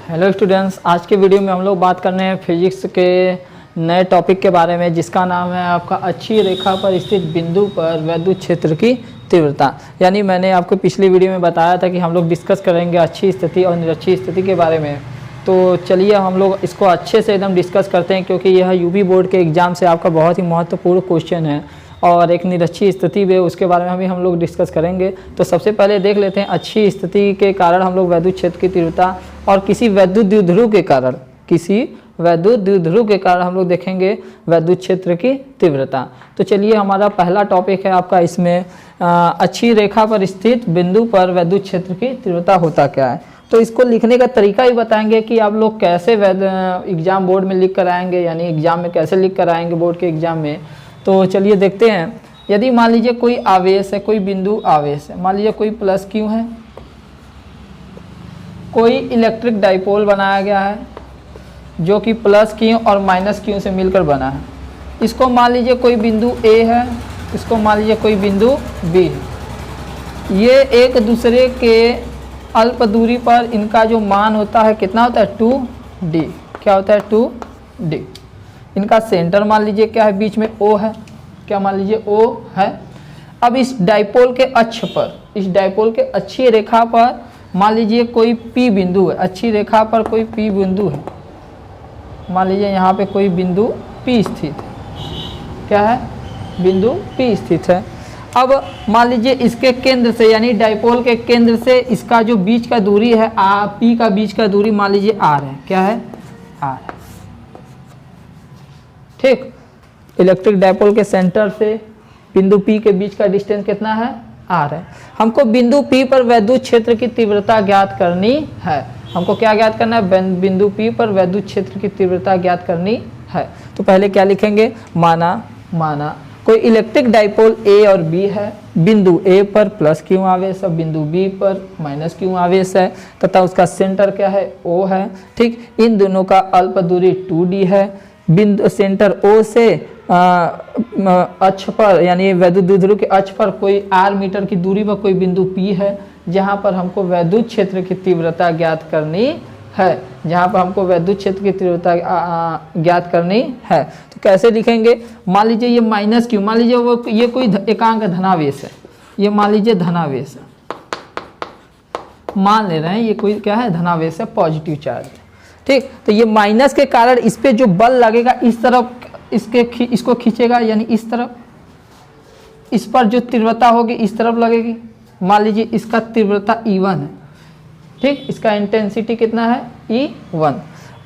Hello students, आज के video में हम लोग बात करने हैं फिजिक्स के नए टॉपिक के बारे में, जिसका नाम है आपका अच्छी रेखा पर स्थित बिंदु पर वैद्युत क्षेत्र की तीव्रता। यानी मैंने आपको पिछली वीडियो में बताया था कि हम लोग डिस्कस करेंगे अच्छी स्थिति और निरक्षी स्थिति के बारे में। तो चलिए हम लोग इसको अच्छे से एकदम डिस्कस करते हैं, क्योंकि यह यूपी बोर्ड के एग्ज़ाम से आपका बहुत ही महत्वपूर्ण क्वेश्चन है और एक निरक्षी स्थिति भी उसके बारे में भी हम लोग डिस्कस करेंगे। तो सबसे पहले देख लेते हैं अच्छी स्थिति के कारण हम लोग वैद्युत क्षेत्र की तीव्रता और किसी वैद्युत द्विध्रुव के कारण हम लोग देखेंगे वैद्युत क्षेत्र की तीव्रता। तो चलिए हमारा पहला टॉपिक है आपका इसमें अच्छी रेखा पर स्थित बिंदु पर वैद्युत क्षेत्र की तीव्रता होता क्या है। तो इसको लिखने का तरीका ही बताएंगे कि आप लोग कैसे एग्जाम बोर्ड में लिख कर आएंगे, यानी एग्जाम में कैसे लिख कर आएंगे बोर्ड के एग्जाम में। तो चलिए देखते हैं। यदि मान लीजिए कोई आवेश है, कोई बिंदु आवेश है, मान लीजिए कोई प्लस क्यू है, कोई इलेक्ट्रिक डाइपोल बनाया गया है जो कि प्लस क्यू और माइनस क्यू से मिलकर बना है। इसको मान लीजिए कोई बिंदु ए है, इसको मान लीजिए कोई बिंदु बी है। ये एक दूसरे के अल्प दूरी पर इनका जो मान होता है कितना होता है 2d। क्या होता है 2d। इनका सेंटर मान लीजिए क्या है, बीच में O है। क्या मान लीजिए O है। अब इस डाइपोल के अक्ष पर, इस डाइपोल के अच्छी रेखा पर मान लीजिए कोई P बिंदु है। अच्छी रेखा पर कोई P बिंदु है, मान लीजिए यहाँ पे कोई बिंदु P स्थित है। क्या है, बिंदु P स्थित है। अब मान लीजिए इसके केंद्र से, यानी डाइपोल के केंद्र से इसका जो बीच का दूरी है P का बीच का दूरी मान लीजिए R है। क्या है, R। ठीक, इलेक्ट्रिक डाइपोल के सेंटर से बिंदु P के बीच का डिस्टेंस कितना है, R है। हमको बिंदु P पर वैद्युत क्षेत्र की तीव्रता ज्ञात करनी है। हमको क्या ज्ञात करना है, बिंदु P पर वैद्युत क्षेत्र की तीव्रता ज्ञात करनी है। तो पहले क्या लिखेंगे, माना कोई इलेक्ट्रिक डाइपोल A और B है। बिंदु A पर प्लस क्यू आवेश है, बिंदु B पर माइनस क्यू आवेश है तथा उसका सेंटर क्या है, O है। ठीक, इन दोनों का अल्प दूरी 2d है। बिंदु सेंटर O से अक्ष पर, यानी वैद्युत द्विध्रुव के अक्ष पर कोई r मीटर की दूरी पर कोई बिंदु P है, जहां पर हमको वैद्युत क्षेत्र की तीव्रता ज्ञात करनी है। जहां पर हमको वैद्युत क्षेत्र की तीव्रता ज्ञात करनी है। तो कैसे लिखेंगे, मान लीजिए ये माइनस क्यू, मान लीजिए वो ये कोई एकांक धनावेश है, ये मान लीजिए धनावेश है, मान ले रहे हैं ये कोई क्या है, धनावेश है, पॉजिटिव चार्ज है। ठीक, तो ये माइनस के कारण इस पे जो बल लगेगा इस तरफ इसको खींचेगा, यानी इस तरफ, इस पर जो तीव्रता होगी इस तरफ लगेगी। मान लीजिए इसका तीव्रता E1 है। ठीक, इसका इंटेंसिटी कितना है, E1।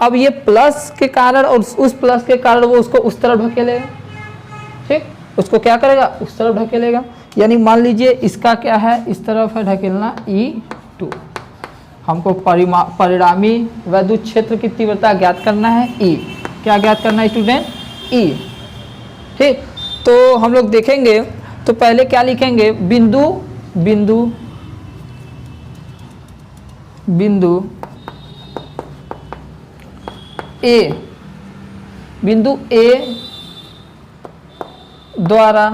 अब ये प्लस के कारण और उस प्लस के कारण वो उसको उस तरफ ढकेलेगा। ठीक, उसको क्या करेगा, उस तरफ ढकेलेगा। यानी मान लीजिए इसका क्या है, इस तरफ है ढकेलना, E2। हमको परिणामी वैद्युत क्षेत्र की तीव्रता ज्ञात करना है, E। क्या ज्ञात करना है स्टूडेंट, E। ठीक, तो हम लोग देखेंगे। तो पहले क्या लिखेंगे, बिंदु A, बिंदु A द्वारा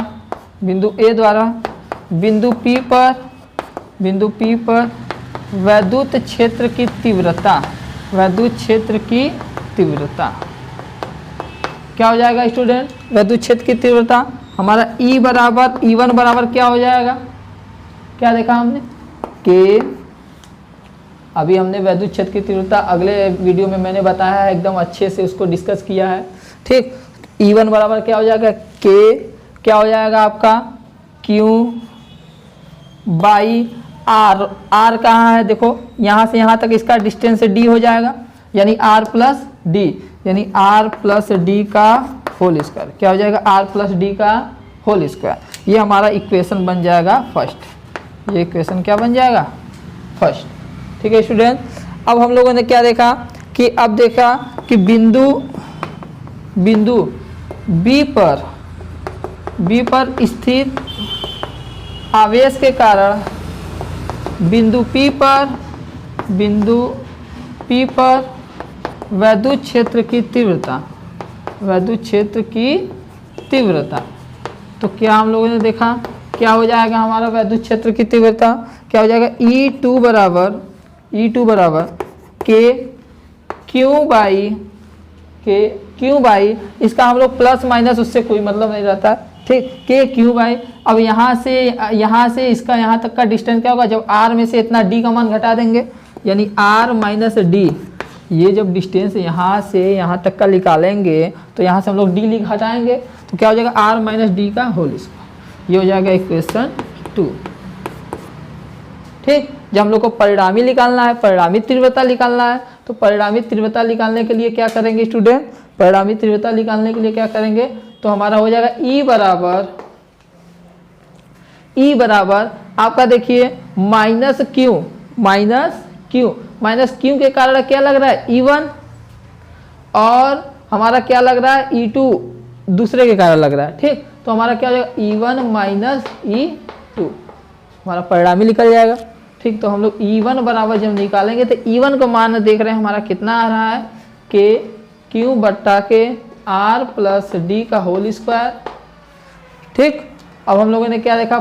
बिंदु P पर वैद्युत क्षेत्र की तीव्रता, क्या हो जाएगा स्टूडेंट, वैद्युत क्षेत्र की तीव्रता हमारा E1 बराबर क्या हो जाएगा, क्या देखा हमने, K। अभी हमने वैद्युत क्षेत्र की तीव्रता अगले वीडियो में मैंने बताया है, एकदम अच्छे से उसको डिस्कस किया है। ठीक, E1 बराबर क्या हो जाएगा, K। क्या हो जाएगा आपका, Q बाई R कहाँ है, देखो यहाँ से यहाँ तक इसका डिस्टेंस D हो जाएगा, यानी R प्लस D, यानी R प्लस D का होल स्क्वायर। क्या हो जाएगा, R प्लस D का होल स्क्वायर। ये हमारा इक्वेशन बन जाएगा फर्स्ट। ये इक्वेशन क्या बन जाएगा, फर्स्ट। ठीक है स्टूडेंट। अब हम लोगों ने क्या देखा कि अब देखा कि बिंदु B पर स्थित आवेश के कारण बिंदु P पर वैद्युत क्षेत्र की तीव्रता, तो क्या हम लोगों ने देखा, क्या हो जाएगा हमारा वैद्युत क्षेत्र की तीव्रता, क्या हो जाएगा E2 बराबर K क्यू बाई इसका हम लोग प्लस माइनस उससे कोई मतलब नहीं रहता, ठीक, के क्यू बाई। अब यहाँ से इसका यहाँ तक का डिस्टेंस क्या होगा, जब आर में से इतना डी का मान घटा देंगे, यानी आर माइनस डी, ये जब डिस्टेंस यहाँ से यहाँ तक का निकालेंगे तो यहाँ से हम लोग डी घटाएंगे तो क्या हो जाएगा, आर माइनस डी का होल स्क्वायर। ये हो जाएगा इक्वेशन 2, ठीक। जब हम लोग को परिणामी निकालना है, परिणामी तीव्रता निकालना है, तो परिणामी तीव्रता निकालने के लिए क्या करेंगे स्टूडेंट, परिणामी तीव्रता निकालने के लिए क्या करेंगे, तो हमारा हो जाएगा E बराबर आपका देखिए माइनस क्यू के कारण क्या लग रहा है E1, और हमारा क्या लग रहा है E2 दूसरे के कारण लग रहा है, ठीक। तो हमारा क्या हो जाएगा E1 माइनस E2, हमारा परिणामी निकल जाएगा, ठीक। तो हम लोग E1 बराबर जब निकालेंगे तो E1 का मान देख रहे हैं हमारा कितना आ रहा है, के क्यू बट्टा के आर प्लस डी का होल स्क्वायर, ठीक। अब हम लोगों ने क्या देखा,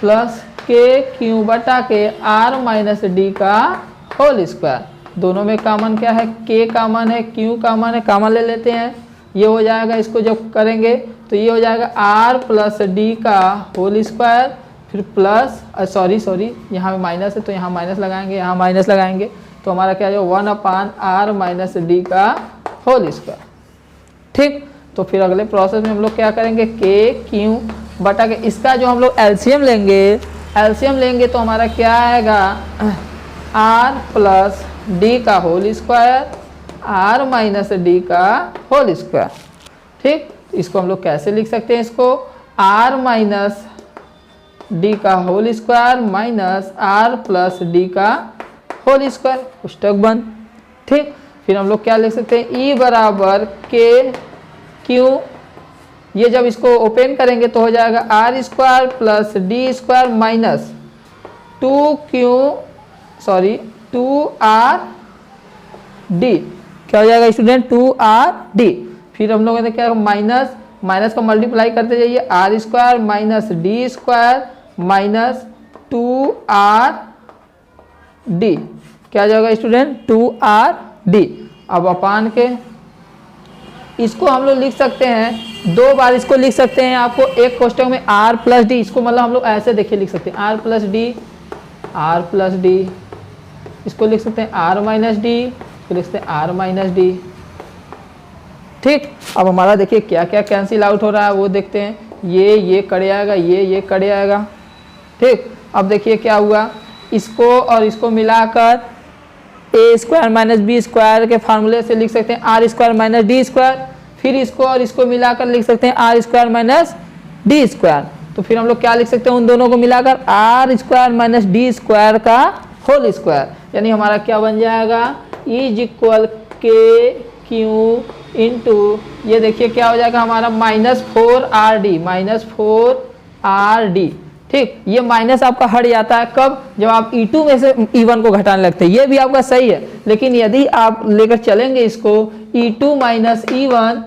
प्लस के क्यू बटा के आर माइनस डी का होल स्क्वायर, दोनों में कॉमन क्या है, के कॉमन है, क्यू कॉमन है, कॉमन ले लेते हैं, ये हो जाएगा, इसको जब करेंगे तो ये हो जाएगा आर प्लस डी का होल स्क्वायर, फिर प्लस सॉरी यहाँ में माइनस है तो यहाँ माइनस लगाएंगे, यहाँ माइनस लगाएंगे, तो हमारा क्या है 1/r माइनस डी का होल स्क्वायर, ठीक। तो फिर अगले प्रोसेस में हम लोग क्या करेंगे, के क्यू बटा के इसका जो हम लोग एलसीएम लेंगे तो हमारा क्या आएगा, r प्लस डी का whole square, r minus D का होल स्क्वायर, ठीक। इसको हम लोग कैसे लिख सकते हैं, इसको r माइनस डी का whole square minus r plus D का होल स्क्वायर, पुस्तक बंद, ठीक। फिर हम लोग क्या लिख सकते हैं, E बराबर के क्यू, ये जब इसको ओपन करेंगे तो हो जाएगा R square plus D square minus 2r D, क्या हो जाएगा स्टूडेंट 2r डी। फिर हम लोगों ने क्या माइनस का मल्टीप्लाई करते जाइए, R square minus D square minus 2r D, क्या जाएगा स्टूडेंट 2r डी। अब अपान के इसको हम लोग लिख सकते हैं, 2 बार इसको लिख सकते हैं, आपको एक कोष्टक में r प्लस डी, इसको मतलब हम लोग ऐसे देखिए लिख सकते हैं r प्लस डी, इसको लिख सकते हैं r माइनस डी, इसको लिख सकते हैं r माइनस डी, ठीक। अब हमारा देखिए क्या क्या कैंसिल आउट हो रहा है वो देखते हैं, ये कट आएगा, ये कट आएगा, ठीक। अब देखिए क्या हुआ, इसको और इसको मिलाकर A square minus B square के फार्मूले से लिख सकते हैं R square minus D square, फिर इसको और इसको मिलाकर लिख सकते हैं R square minus D square, तो फिर हम लोग क्या लिख सकते हैं उन दोनों को मिलाकर R square minus D square का होल स्क्वायर, यानी हमारा क्या बन जाएगा is equal K Q into, ये देखिए क्या हो जाएगा हमारा -4rd, ठीक। ये माइनस आपका हट जाता है कब, जब आप E2 में से E1 को घटाने लगते हैं, ये भी आपका सही है, लेकिन यदि आप लेकर चलेंगे इसको E2 माइनस E1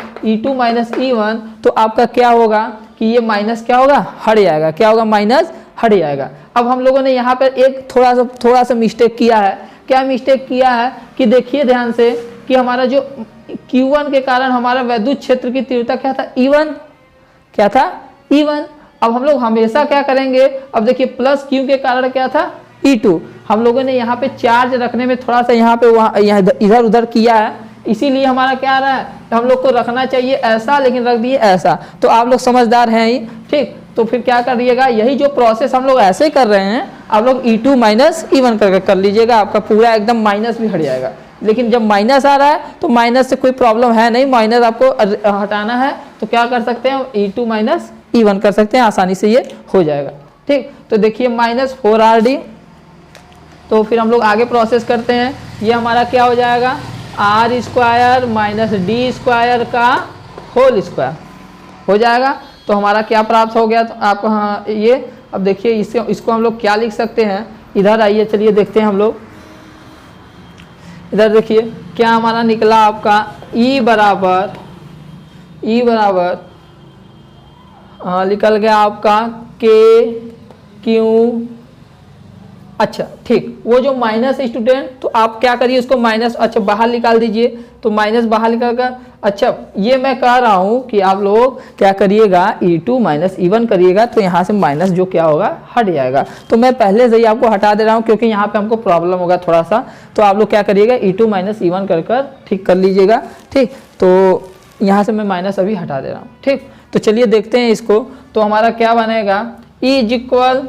तो आपका क्या होगा कि ये माइनस क्या होगा, हट जाएगा, क्या होगा, माइनस हट जाएगा। अब हम लोगों ने यहाँ पर एक थोड़ा सा मिस्टेक किया है, क्या मिस्टेक किया है कि देखिए ध्यान से कि हमारा जो Q1 के कारण हमारा वैद्युत क्षेत्र की तीव्रता क्या था, E1। अब हम लोग हमेशा क्या करेंगे, अब देखिए प्लस क्यू के कारण क्या था E2, हम लोगों ने यहाँ पे चार्ज रखने में थोड़ा सा यहाँ पे इधर उधर किया है, इसीलिए हमारा क्या आ रहा है, तो हम लोग को रखना चाहिए ऐसा लेकिन रख दिए ऐसा, तो आप लोग समझदार हैं ही, ठीक। तो फिर क्या करिएगा, यही जो प्रोसेस हम लोग ऐसे कर रहे हैं आप लोग E2 माइनस E1 करके कर लीजिएगा, आपका पूरा एकदम माइनस भी हट जाएगा। लेकिन जब माइनस आ रहा है तो माइनस से कोई प्रॉब्लम है नहीं, माइनस आपको हटाना है तो क्या कर सकते हैं, E2 माइनस E1 कर सकते हैं, आसानी से ये हो जाएगा, ठीक। तो देखिए -4rd, तो फिर हम लोग आगे प्रोसेस करते हैं, ये हमारा क्या हो जाएगा R square minus D square का होल स्क्वायर हो जाएगा। तो हमारा क्या प्राप्त हो गया, तो आप हाँ ये अब देखिए इसको हम लोग क्या लिख सकते हैं, इधर आइए चलिए देखते हैं हम लोग, इधर देखिए क्या हमारा निकला आपका E बराबर निकल गया आपका के क्यू अच्छा ठीक, वो जो माइनस स्टूडेंट, तो आप क्या करिए उसको माइनस, अच्छा बाहर निकाल दीजिए, तो माइनस बाहर निकाल कर, अच्छा ये मैं कह रहा हूँ कि आप लोग क्या करिएगा, E2 माइनस E1 करिएगा, तो यहाँ से माइनस जो क्या होगा हट जाएगा। तो मैं पहले से ही आपको हटा दे रहा हूँ क्योंकि यहाँ पे हमको प्रॉब्लम होगा थोड़ा सा, तो आप लोग क्या करिएगा E2 माइनस E1 कर ठीक कर लीजिएगा। ठीक, तो यहाँ से मैं माइनस अभी हटा दे रहा हूँ। ठीक, तो चलिए देखते हैं इसको। तो हमारा क्या बनेगा, E इज इक्वल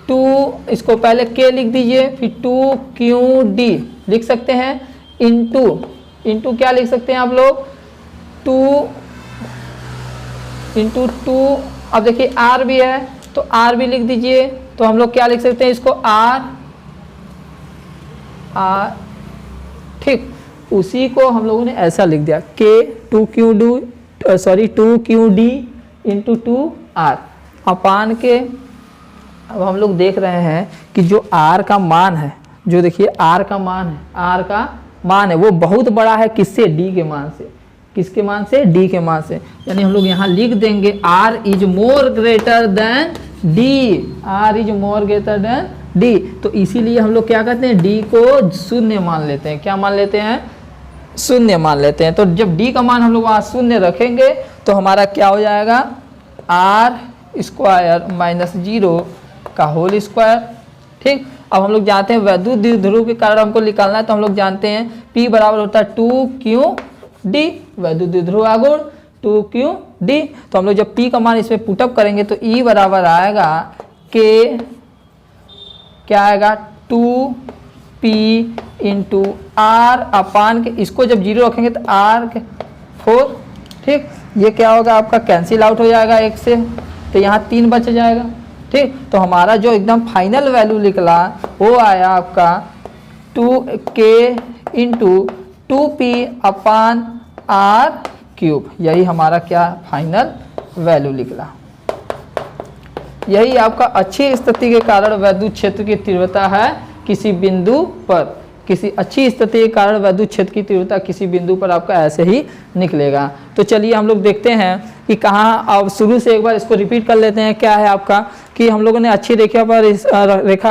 टू, इसको पहले K लिख दीजिए, फिर 2QD लिख सकते हैं, इंटू क्या लिख सकते हैं आप लोग, 2 इंटू 2। अब देखिए R भी है तो R भी लिख दीजिए, तो हम लोग क्या लिख सकते हैं इसको, R। ठीक, उसी को हम लोगों ने ऐसा लिख दिया, K 2QD इंटू 2R अपान के। अब हम लोग देख रहे हैं कि जो R का मान है, जो देखिए R का मान है वो बहुत बड़ा है, किससे, D के मान से। किसके मान से, D के मान से। यानी हम लोग यहाँ लिख देंगे R is more greater than D, R is more greater than D। तो इसीलिए हम लोग क्या करते हैं, D को शून्य मान लेते हैं। क्या मान लेते हैं, शून्य मान लेते हैं। तो जब D का मान हम लोग वहाँ शून्य रखेंगे तो हमारा क्या हो जाएगा, R स्क्वायर माइनस 0 का होल स्क्वायर। ठीक, अब हम लोग जानते हैं वैद्युत द्विध्रुव के कारण हमको निकालना है, तो हम लोग जानते हैं P बराबर होता है 2QD, वैद्युत द्विध्रुव आघूर्ण 2QD। तो हम लोग जब P का मान इसमें पुटअप करेंगे तो E बराबर आएगा K, क्या आएगा, 2P इंटू R अपान के, इसको जब 0 रखेंगे तो R 4। ठीक, ये क्या होगा आपका, कैंसिल आउट हो जाएगा 1 से, तो यहाँ 3 बच जाएगा। ठीक, तो हमारा जो एकदम फाइनल वैल्यू निकला वो आया आपका 2K इंटू 2P अपान R क्यूब। यही हमारा क्या फाइनल वैल्यू निकला। यही आपका अच्छी स्थिति के कारण वैद्युत क्षेत्र की तीव्रता है किसी बिंदु पर। किसी अच्छी स्थिति के कारण वैद्युत क्षेत्र की तीव्रता किसी बिंदु पर आपका ऐसे ही निकलेगा। तो चलिए हम लोग देखते हैं कि कहाँ, अब शुरू से एक बार इसको रिपीट कर लेते हैं। क्या है आपका कि हम लोगों ने अच्छी रेखा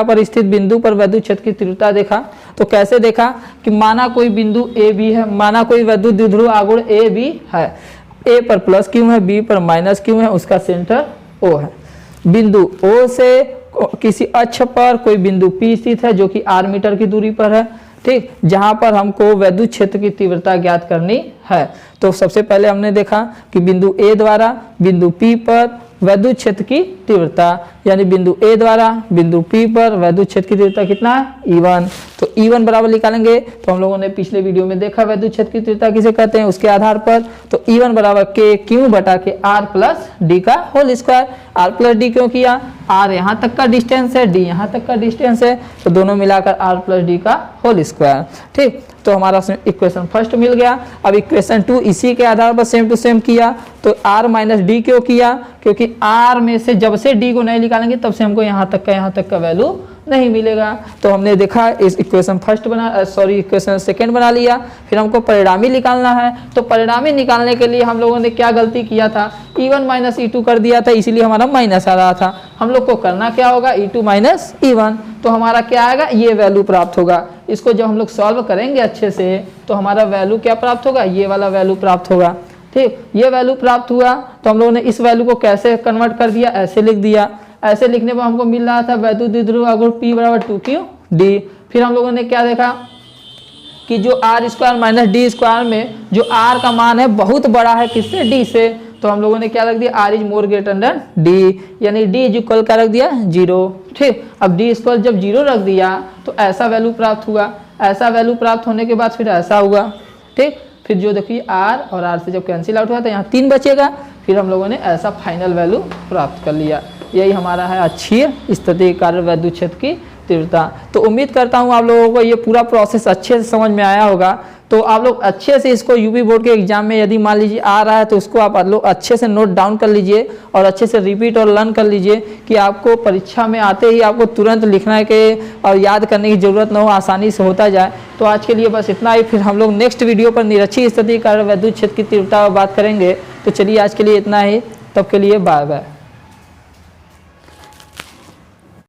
पर स्थित बिंदु पर वैद्युत क्षेत्र की तीव्रता देखा। तो कैसे देखा कि माना कोई बिंदु ए बी है, माना कोई वैद्युत द्विध्रुव आघूर्ण ए बी है, ए पर प्लस क्यू है, बी पर माइनस क्यू है, उसका सेंटर ओ है। बिंदु ओ से किसी अक्ष पर कोई बिंदु P स्थित है जो कि R मीटर की दूरी पर है। ठीक, जहां पर हमको वैद्युत क्षेत्र की तीव्रता ज्ञात करनी है। तो सबसे पहले हमने देखा कि बिंदु A द्वारा बिंदु P पर वैद्युत क्षेत्र की तीव्रता, यानी बिंदु A द्वारा बिंदु P पर वैद्युत क्षेत्र की तीव्रता कितना है, E1। तो E1 बराबर निकालेंगे, तो हम लोगों ने पिछले वीडियो में देखा वैद्युत क्षेत्र की तीव्रता किसे कहते हैं, उसके आधार पर। तो E1 बराबर K Q बटा के R प्लस D का whole square. R plus D क्यों किया, R यहाँ तक का डिस्टेंस है, D यहाँ तक का डिस्टेंस है, तो दोनों मिलाकर R प्लस D का होल स्क्वायर। ठीक, तो हमारा इक्वेशन फर्स्ट मिल गया। अब इक्वेशन 2 इसी के आधार पर सेम टू सेम किया। तो R माइनस डी क्यों किया, क्योंकि R में से जब से D को नहीं निकालेंगे तब से हमको यहाँ तक का वैल्यू नहीं मिलेगा। तो हमने देखा इस इक्वेशन इक्वेशन सेकंड बना लिया। फिर हमको परिणामी निकालना है। तो परिणामी निकालने के लिए हम लोगों ने क्या गलती किया था, E1 माइनस E2 कर दिया था, इसीलिए हमारा माइनस आ रहा था। हम लोग को करना क्या होगा, E2 माइनस E1। तो हमारा क्या आएगा, ये वैल्यू प्राप्त होगा। इसको जब हम लोग सॉल्व करेंगे अच्छे से तो हमारा वैल्यू क्या प्राप्त होगा, ये वाला वैल्यू प्राप्त होगा। ठीक, ये वैल्यू प्राप्त हुआ तो हम लोगों ने इस वैल्यू को कैसे कन्वर्ट कर दिया, ऐसे लिख दिया। ऐसे लिखने पर हमको मिल रहा था वैद्युत द्विध्रुव आघूर्ण P बराबर 2QD। फिर हम लोगों ने क्या देखा कि जो R square minus D square में जो R का मान है बहुत बड़ा है किससे, D से। तो हम लोगों ने क्या रख दिया, R is more greater than D, यानी D इज इक्वल क्या रख दिया, 0। ठीक, अब D स्क्वायर जब 0 रख दिया तो ऐसा वैल्यू प्राप्त हुआ। ऐसा वैल्यू प्राप्त होने के बाद फिर ऐसा हुआ। ठीक, फिर जो देखिए R और R से जब कैंसिल आउट हुआ तो यहाँ 3 बचेगा। फिर हम लोगों ने ऐसा फाइनल वैल्यू प्राप्त कर लिया। यही हमारा है अच्छी स्थिति कार्य वैद्युत क्षेत्र की तीव्रता। तो उम्मीद करता हूँ आप लोगों को ये पूरा प्रोसेस अच्छे से समझ में आया होगा। तो आप लोग अच्छे से इसको यूपी बोर्ड के एग्जाम में यदि मान लीजिए आ रहा है तो उसको आप लोग अच्छे से नोट डाउन कर लीजिए और अच्छे से रिपीट और लर्न कर लीजिए कि आपको परीक्षा में आते ही आपको तुरंत लिखने के और याद करने की ज़रूरत न हो, आसानी से होता जाए। तो आज के लिए बस इतना ही। फिर हम लोग नेक्स्ट वीडियो पर निरक्षीय स्थिति कार्य वैद्युत क्षेत्र की तीव्रता पर बात करेंगे। तो चलिए आज के लिए इतना ही, तब के लिए बाय बाय।